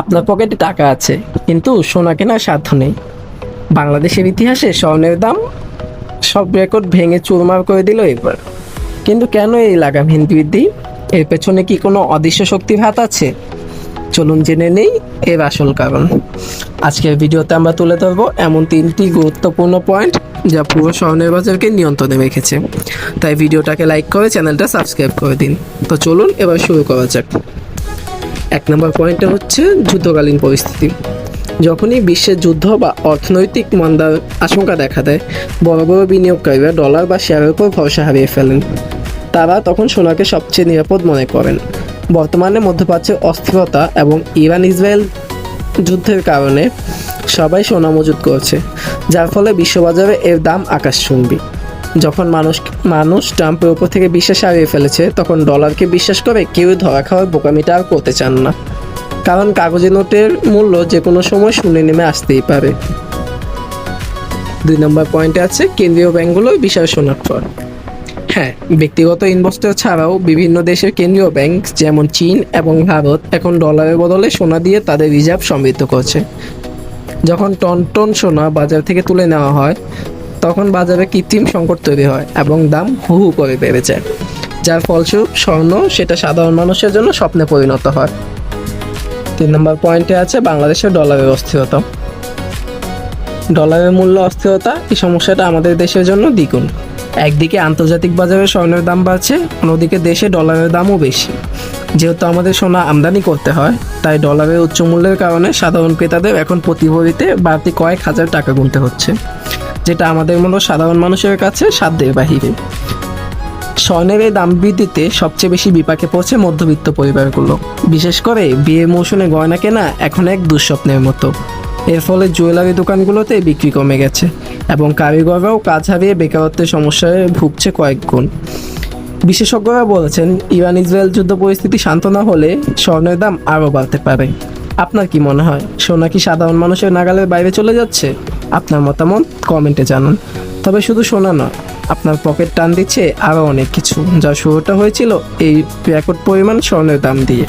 আপনার পকেটে টাকা আছে কিন্তু সোনা কেনার সাধ্য নেই। বাংলাদেশের ইতিহাসে স্বর্ণের দাম সব রেকর্ড ভেঙে চুরমার করে দিল এবার। কিন্তু কেন এই লাগামহীন বৃদ্ধি? এর পেছনে কি কোনো অদৃশ্য শক্তির হাত আছে? চলুন জেনে নেই এর আসল কারণ। আজকের ভিডিওতে আমরা তুলে ধরবো এমন 3টি গুরুত্বপূর্ণ পয়েন্ট যা পুরো স্বর্ণের বাজারকে নিয়ন্ত্রণে রেখেছে। তাই ভিডিওটাকে লাইক করে চ্যানেলটা সাবস্ক্রাইব করে দিন। তো চলুন এবার শুরু করা যাক। 1 নম্বর পয়েন্টটা হচ্ছে যুদ্ধকালীন পরিস্থিতি। যখনই বিশ্বের যুদ্ধ বা অর্থনৈতিক মন্দার আশঙ্কা দেখা দেয়, বড় বড় বিনিয়োগকারীরা ডলার বা শেয়ারের উপর ভরসা হারিয়ে ফেলেন। তারা তখন সোনাকে সবচেয়ে নিরাপদ মনে করেন। বর্তমানে মধ্যপ্রাচ্যের অস্থিরতা এবং ইরান ইসরায়েল যুদ্ধের কারণে সবাই সোনা মজুত করছে, যার ফলে বিশ্ববাজারে এর দাম আকাশচুম্বী। যখন মানুষ ট্রাম্পের উপর থেকে বিশ্বাস হারিয়ে ফেলেছে, তখন ডলারকে বিশ্বাস করে কেউ ধরা খাওয়ার বোকামিটা আর করতে চান না, কারণ কাগজে নোটের মূল্য যে কোনো সময় শূন্যে নেমে আসতেই পারে। 2 নম্বর পয়েন্টে আছে কেন্দ্রীয় ব্যাংকগুলোর বিশাল সোনার ফল। হ্যাঁ, ব্যক্তিগত ইনভেস্টর ছাড়াও বিভিন্ন দেশের কেন্দ্রীয় ব্যাংক যেমন চীন এবং ভারত এখন ডলারের বদলে সোনা দিয়ে তাদের রিজার্ভ সমৃদ্ধ করছে। যখন টন টন সোনা বাজার থেকে তুলে নেওয়া হয়, তখন বাজারে কৃত্রিম সংকট তৈরি হয় এবং দাম হু হু করে বেড়ে যায়, যার ফলস্বরূপ স্বর্ণ সেটা সাধারণ মানুষের জন্য স্বপ্নে পরিণত হয়। 3 নম্বর পয়েন্টে আছে বাংলাদেশের ডলারের অস্থিরতা। ডলারের মূল্য অস্থিরতা এই সমস্যাটা আমাদের দেশের জন্য দ্বিগুণ। একদিকে আন্তর্জাতিক বাজারে স্বর্ণের দাম বাড়ছে, অন্যদিকে দেশে ডলারের দামও বেশি। যেহেতু আমাদের সোনা আমদানি করতে হয়, তাই ডলারের উচ্চ মূল্যের কারণে সাধারণ ক্রেতাদের এখন প্রতি ভরিতে বাড়তি কয়েক হাজার টাকা গুনতে হচ্ছে, যেটা আমাদের মতো সাধারণ মানুষের কাছে সাধ্যের বাহিরে। স্বর্ণের এই দাম বৃদ্ধিতে সবচেয়ে বেশি বিপাকে পড়ছে মধ্যবিত্ত পরিবারগুলো। বিশেষ করে বিয়ের মৌসুমে গয়না কেনা এখন এক দুঃস্বপ্নের মতো। এর ফলে জুয়েলারি দোকানগুলোতে বিক্রি কমে গেছে এবং কারিগররাও কাজ হারিয়ে বেকারত্বের সমস্যায় ভুগছে কয়েক গুণ। বিশেষজ্ঞরা বলেছেন, ইরান ইসরায়েল যুদ্ধ পরিস্থিতি শান্ত না হলে স্বর্ণের দাম আরও বাড়তে পারে। আপনার কি মনে হয়, সোনা কি সাধারণ মানুষের নাগালের বাইরে চলে যাচ্ছে? আপনার মতামত কমেন্টে জানান। তবে শুধু সোনা নয়, আপনার পকেট টান দিচ্ছে আরও অনেক কিছু, যা শুরুটা হয়েছিল এই রেকর্ড পরিমাণ স্বর্ণের দাম দিয়ে।